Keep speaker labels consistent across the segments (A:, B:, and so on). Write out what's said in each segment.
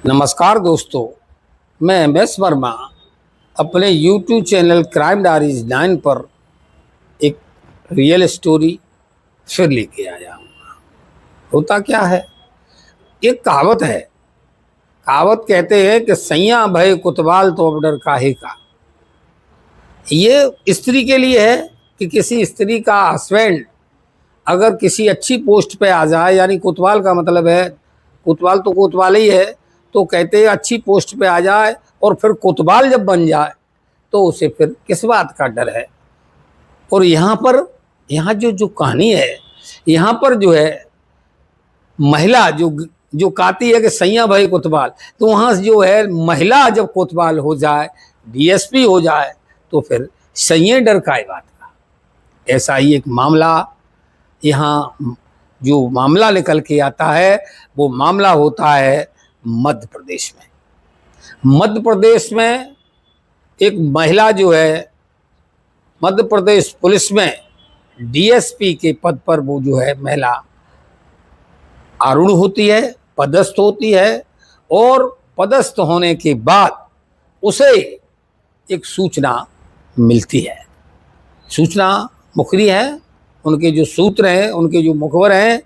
A: नमस्कार दोस्तों, मैं एमएस वर्मा अपने YouTube चैनल क्राइम डायरीज 9 पर एक रियल स्टोरी फिर लेके आया हूँ। होता क्या है, एक कहावत है। कहावत कहते हैं कि सैया भय कुतवाल तो अब डर काहे का। ये स्त्री के लिए है कि किसी स्त्री का हस्बैंड अगर किसी अच्छी पोस्ट पे आ जाए, यानी कोतवाल का मतलब है, कोतवाल तो कोतवाल ही है, तो कहते हैं अच्छी पोस्ट पे आ जाए और फिर कोतवाल जब बन जाए तो उसे फिर किस बात का डर है। और यहाँ जो कहानी है, यहाँ पर जो है महिला जो कहती है कि सैया भाई कोतवाल, तो वहाँ जो है महिला जब कोतवाल हो जाए, डीएसपी हो जाए, तो फिर सैया डर का बात का। ऐसा ही एक मामला यहाँ जो मामला निकल के आता है, वो मामला होता है मध्य प्रदेश में। मध्य प्रदेश में एक महिला जो है, मध्य प्रदेश पुलिस में डीएसपी के पद पर वो जो है महिला आरूढ़ होती है, पदस्थ होती है। और पदस्थ होने के बाद उसे एक सूचना मिलती है। सूचना मुखरी है, उनके जो सूत्र हैं, उनके जो मुखबर हैं,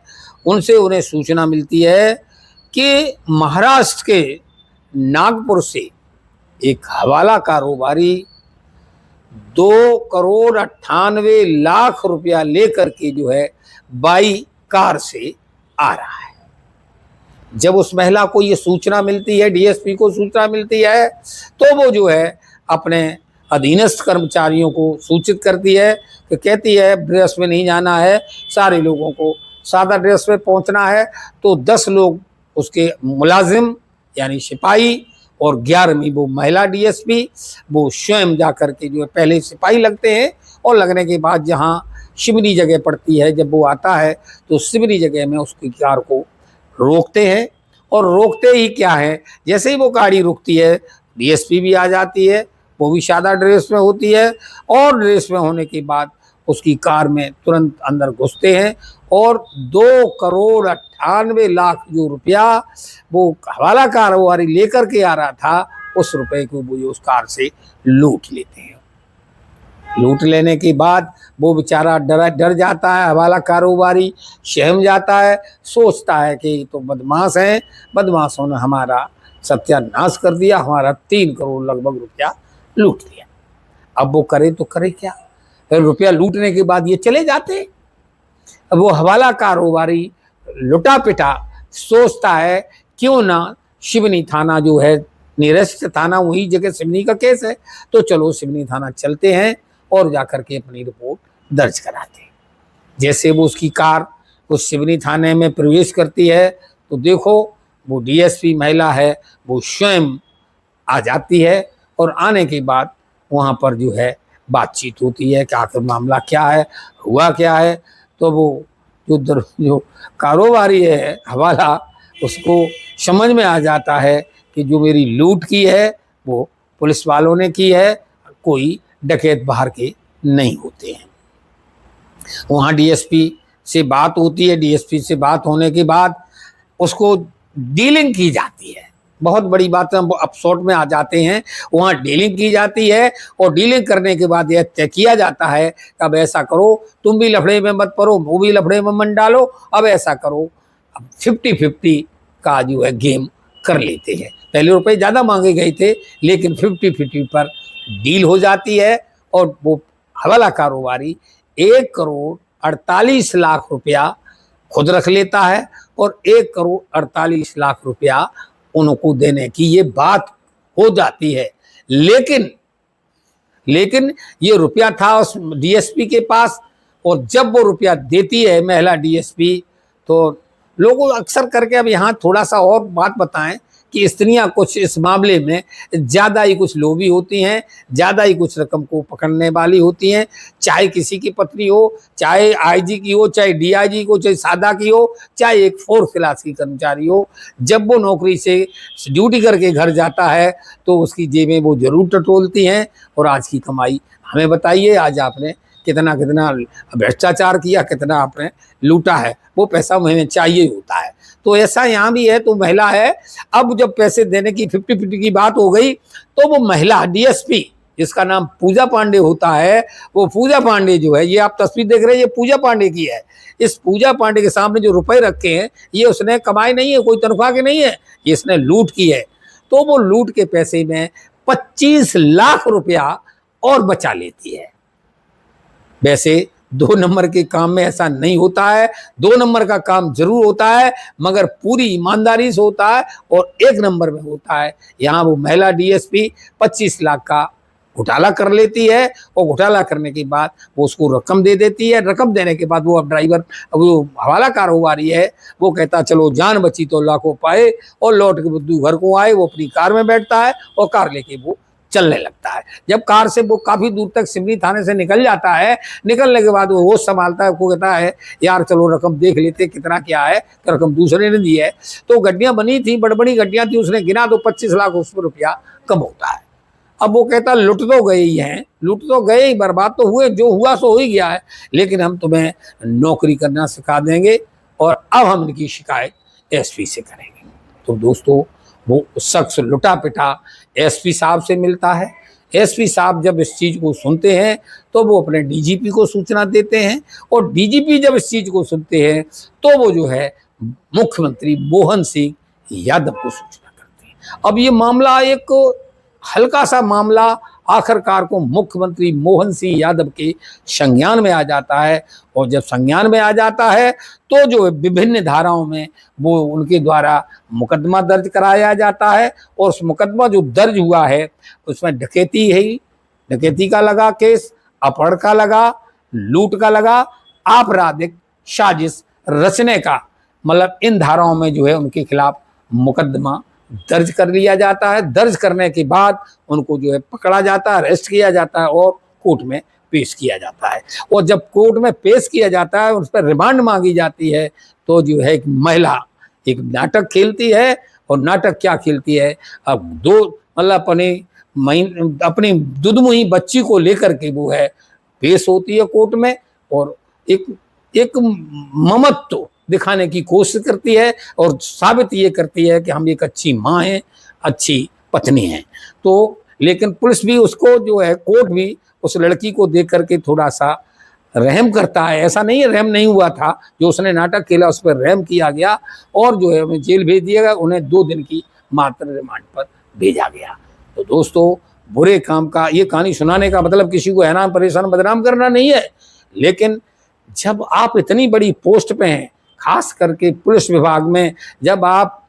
A: उनसे उन्हें सूचना मिलती है कि महाराष्ट्र के नागपुर से एक हवाला कारोबारी 2,98,00,000 रुपया लेकर के जो है बाई कार से आ रहा है। जब उस महिला को ये सूचना मिलती है, डीएसपी को सूचना मिलती है, तो वो जो है अपने अधीनस्थ कर्मचारियों को सूचित करती है कि कहती है ड्रेस में नहीं जाना है, सारे लोगों को सादा ड्रेस में पहुंचना है। तो 10 लोग उसके मुलाजिम यानी सिपाही और 11वीं वो महिला डीएसपी, वो स्वयं जा कर के जो है पहले सिपाही लगते हैं, और लगने के बाद जहाँ शिवनी जगह पड़ती है, जब वो आता है तो शिवनी जगह में उसकी कार को रोकते हैं। और रोकते ही क्या है, जैसे ही वो गाड़ी रुकती है, डीएसपी भी आ जाती है, वो भी सादा ड्रेस में होती है, और ड्रेस में होने के बाद उसकी कार में तुरंत अंदर घुसते हैं और 2,98,00,000 जो रुपया वो हवाला कारोबारी लेकर के आ रहा था, उस रुपए को वो उस कार से लूट लेते हैं। लूट लेने के बाद वो बेचारा डर जाता है, हवाला कारोबारी सहम जाता है, सोचता है कि ये तो बदमाश हैं, बदमाशों ने हमारा सत्यानाश कर दिया, हमारा 3 करोड़ लगभग रुपया लूट लिया। अब वो करे तो करे क्या, फिर रुपया लूटने के बाद ये चले जाते। अब वो हवाला कारोबारी लुटा पिटा सोचता है क्यों ना शिवनी थाना जो है नियरेस्ट थाना, वही जगह शिवनी का केस है, तो चलो शिवनी थाना चलते हैं और जाकर के अपनी रिपोर्ट दर्ज कराते हैं। जैसे वो उसकी कार उस शिवनी थाने में प्रवेश करती है, तो देखो वो डीएसपी महिला है, वो स्वयं आ जाती है, और आने के बाद वहाँ पर जो है बातचीत होती है कि आखिर मामला क्या है, हुआ क्या है। तो वो जो कारोबारी है हवाला, उसको समझ में आ जाता है कि जो मेरी लूट की है वो पुलिस वालों ने की है, कोई डकैत बाहर के नहीं होते हैं। वहाँ डीएसपी से बात होती है, डीएसपी से बात होने के बाद उसको डीलिंग की जाती है। बहुत बड़ी बात है, हम अब शॉर्ट में आ जाते हैं। वहाँ डीलिंग की जाती है, और डीलिंग करने के बाद यह तय किया जाता है कि अब ऐसा करो, तुम भी लफड़े में मत पड़ो, वो भी लफड़े में मत डालो, अब ऐसा करो, अब 50-50 का जो है गेम कर लेते हैं। पहले रुपए ज़्यादा मांगे गए थे, लेकिन 50-50 पर डील हो जाती है, और वो हवाला कारोबारी 1,48,00,000 रुपया खुद रख लेता है, और 1,48,00,000 रुपया उनको देने की ये बात हो जाती है। लेकिन ये रुपया था उस डीएसपी के पास, और जब वो रुपया देती है महिला डीएसपी, तो लोगों अक्सर करके, अब यहाँ थोड़ा सा और बात बताएं कि स्त्रियां कुछ इस मामले में ज़्यादा ही कुछ लोभी होती हैं, ज़्यादा ही कुछ रकम को पकड़ने वाली होती हैं। चाहे किसी की पत्नी हो, चाहे आईजी की हो, चाहे डीआईजी को, चाहे सादा की हो, चाहे एक 4th क्लास की कर्मचारी हो, जब वो नौकरी से ड्यूटी करके घर जाता है तो उसकी जेबें वो जरूर टटोलती हैं। और आज की कमाई हमें बताइए, आज आपने कितना कितना भ्रष्टाचार किया, कितना आपने लूटा है, वो पैसा हमें चाहिए होता है। तो ऐसा यहाँ भी है। तो महिला है, अब जब पैसे देने की 50-50 की बात हो गई तो वो महिला डीएसपी जिसका नाम पूजा पांडे होता है, वो पूजा पांडे जो है, ये आप तस्वीर देख रहे हैं, ये पूजा पांडे की है। इस पूजा पांडे के सामने जो रुपए रखे हैं ये उसने कमाए नहीं है, कोई तनख्वाह के नहीं है, ये इसने लूट की है। तो वो लूट के पैसे में 25 लाख रुपया और बचा लेती है। वैसे 2 नंबर के काम में ऐसा नहीं होता है, 2 नंबर का काम जरूर होता है मगर पूरी ईमानदारी से होता है और 1 नंबर में होता है। यहाँ वो महिला डीएसपी 25 लाख का घोटाला कर लेती है और घोटाला करने के बाद वो उसको रकम दे देती है। रकम देने के बाद वो अब ड्राइवर, वो हवाला कारोबारी है, वो कहता चलो जान बची तो लाखों पाए, और लौट के बुद्धू घर को आए। वो अपनी कार में बैठता है और कार लेके वो चलने लगता है। जब कार से वो काफी दूर तक सिमरी थाने से निकल जाता है, निकलने के बाद वो होश संभालता है, वो कहता है यार चलो रकम देख लेते कितना क्या है, तो रकम दूसरे ने दी है। तो गड्डियां बनी थी, बड़ी गड्डियां थी, उसने गिना तो 25 लाख उसमें रुपया कम होता है। अब वो कहता लुट तो गए ही हैं, लुट तो गए ही, बर्बाद तो हुए, जो हुआ सो हो ही गया है, लेकिन हम तुम्हें नौकरी करना सिखा देंगे और अब हम इनकी शिकायत एसपी से करेंगे। तो दोस्तों वो शख्स लुटा पिटा एसपी साहब से मिलता है। एसपी साहब जब इस चीज़ को सुनते हैं तो वो अपने डीजीपी को सूचना देते हैं, और डीजीपी जब इस चीज़ को सुनते हैं तो वो जो है मुख्यमंत्री मोहन सिंह यादव को सूचना करते हैं। अब ये मामला एक हल्का सा मामला आखिरकार को मुख्यमंत्री मोहन सिंह यादव के संज्ञान में आ जाता है, और जब संज्ञान में आ जाता है तो जो विभिन्न धाराओं में वो उनके द्वारा मुकदमा दर्ज कराया जाता है। और उस मुकदमा जो दर्ज हुआ है उसमें डकैती है, डकैती का लगा केस, अपहरण का लगा, लूट का लगा, आपराधिक साजिश रचने का, मतलब इन धाराओं में जो है उनके खिलाफ मुकदमा दर्ज कर लिया जाता है। दर्ज करने के बाद उनको जो है पकड़ा जाता है, अरेस्ट किया जाता है और कोर्ट में पेश किया जाता है। और जब कोर्ट में पेश किया जाता है, उस पर रिमांड मांगी जाती है, तो जो है एक महिला एक नाटक खेलती है। और नाटक क्या खेलती है, अब दो मतलब अपनी दुधमुही बच्ची को लेकर के वो है पेश होती है कोर्ट में, और एक ममत्व दिखाने की कोशिश करती है और साबित ये करती है कि हम एक अच्छी माँ हैं, अच्छी पत्नी हैं। तो लेकिन पुलिस भी उसको जो है, कोर्ट भी उस लड़की को देख करके थोड़ा सा रहम करता है। ऐसा नहीं है रहम नहीं हुआ था, जो उसने नाटक खेला उस पर रहम किया गया और जो है उन्हें जेल भेज दिया गया। उन्हें 2 दिन की मात्र रिमांड पर भेजा गया। तो दोस्तों बुरे काम का ये कहानी सुनाने का मतलब किसी को हैरान परेशान बदनाम करना नहीं है, लेकिन जब आप इतनी बड़ी पोस्ट पे हैं, खास करके पुलिस विभाग में, जब आप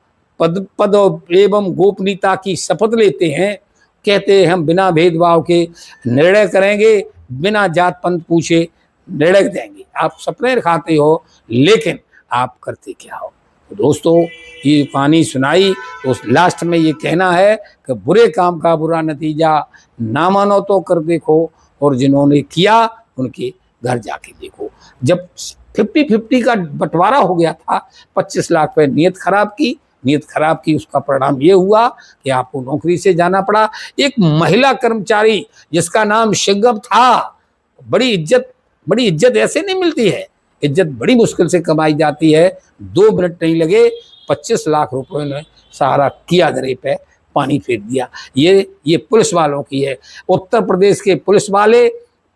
A: पद एवं गोपनीयता की शपथ लेते हैं, कहते हैं हम बिना भेदभाव के निर्णय करेंगे, बिना जात पंथ पूछे निर्णय देंगे। आप सपने खाते हो लेकिन आप करते क्या हो। तो दोस्तों ये कहानी सुनाई तो लास्ट में ये कहना है कि बुरे काम का बुरा नतीजा ना मानो तो कर देखो, और जिन्होंने किया उनके घर जाके देखो। जब 50-50 का बंटवारा हो गया था, 25 लाख पे नीयत खराब की, उसका परिणाम ये हुआ कि आपको नौकरी से जाना पड़ा। एक महिला कर्मचारी जिसका नाम शिगम था, बड़ी इज्जत ऐसे नहीं मिलती है, इज्जत बड़ी मुश्किल से कमाई जाती है। 2 मिनट नहीं लगे, 25 लाख रुपए ने सारा किया दरे पे पानी फेर दिया। ये पुलिस वालों की है। उत्तर प्रदेश के पुलिस वाले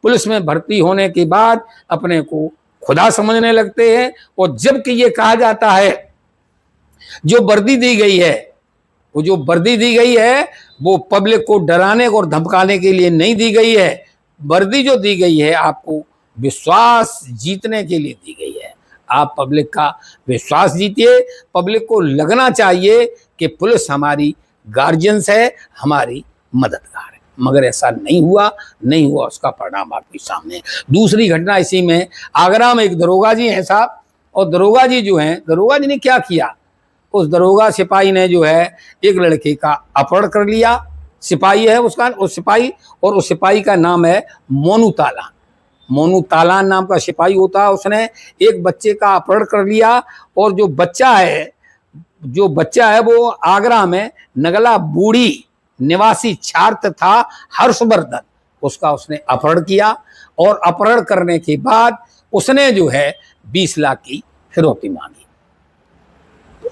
A: पुलिस में भर्ती होने के बाद अपने को खुदा समझने लगते हैं, और जबकि ये कहा जाता है जो वर्दी दी गई है वो पब्लिक को डराने और धमकाने के लिए नहीं दी गई है। वर्दी जो दी गई है आपको विश्वास जीतने के लिए दी गई है। आप पब्लिक का विश्वास जीतिए, पब्लिक को लगना चाहिए कि पुलिस हमारी गार्जियंस है, हमारी मददगार है। मगर ऐसा नहीं हुआ, उसका परिणाम आपके सामने है। दूसरी घटना इसी में, आगरा में एक दरोगा जी हैं साहब, और दरोगा जी ने क्या किया, उस दरोगा सिपाही ने जो है एक लड़के का अपहरण कर लिया। सिपाही है उस सिपाही का नाम है मोनू तालान नाम का सिपाही होता है। उसने एक बच्चे का अपहरण कर लिया, और जो बच्चा है वो आगरा में नगला बूढ़ी निवासी छात्र था हर्षवर्धन, उसका उसने अपहरण किया, और अपहरण करने के बाद उसने जो है 20 लाख की फिरौती मांगी।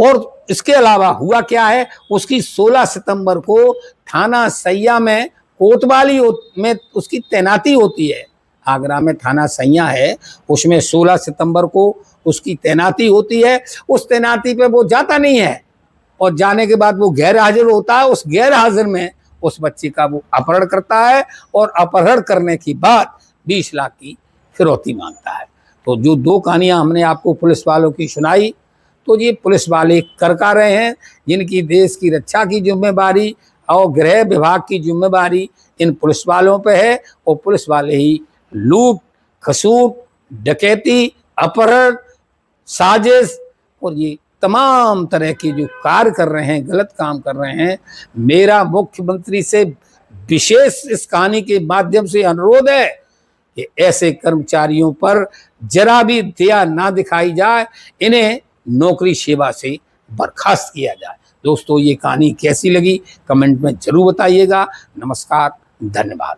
A: और इसके अलावा हुआ क्या है, उसकी 16 सितंबर को थाना सैया में कोतवाली में उसकी तैनाती होती है। आगरा में थाना सैया है, उसमें 16 सितंबर को उसकी तैनाती होती है। उस तैनाती पे वो जाता नहीं है और जाने के बाद वो गैर हाजिर होता है। उस गैर हाजिर में उस बच्चे का वो अपहरण करता है और अपहरण करने के बाद 20 लाख की फिरौती मांगता है। तो जो दो कहानियां हमने आपको पुलिस वालों की सुनाई, तो ये पुलिस वाले कर रहे हैं जिनकी देश की रक्षा की जिम्मेदारी और गृह विभाग की जिम्मेदारी इन पुलिस वालों पे है। और पुलिस वाले ही लूट, खसूट, डकैती, अपहरण, साजिश और ये तमाम तरह के जो कार्य कर रहे हैं, गलत काम कर रहे हैं। मेरा मुख्यमंत्री से विशेष इस कहानी के माध्यम से अनुरोध है कि ऐसे कर्मचारियों पर जरा भी दया ना दिखाई जाए, इन्हें नौकरी सेवा से बर्खास्त किया जाए। दोस्तों, ये कहानी कैसी लगी कमेंट में जरूर बताइएगा। नमस्कार, धन्यवाद।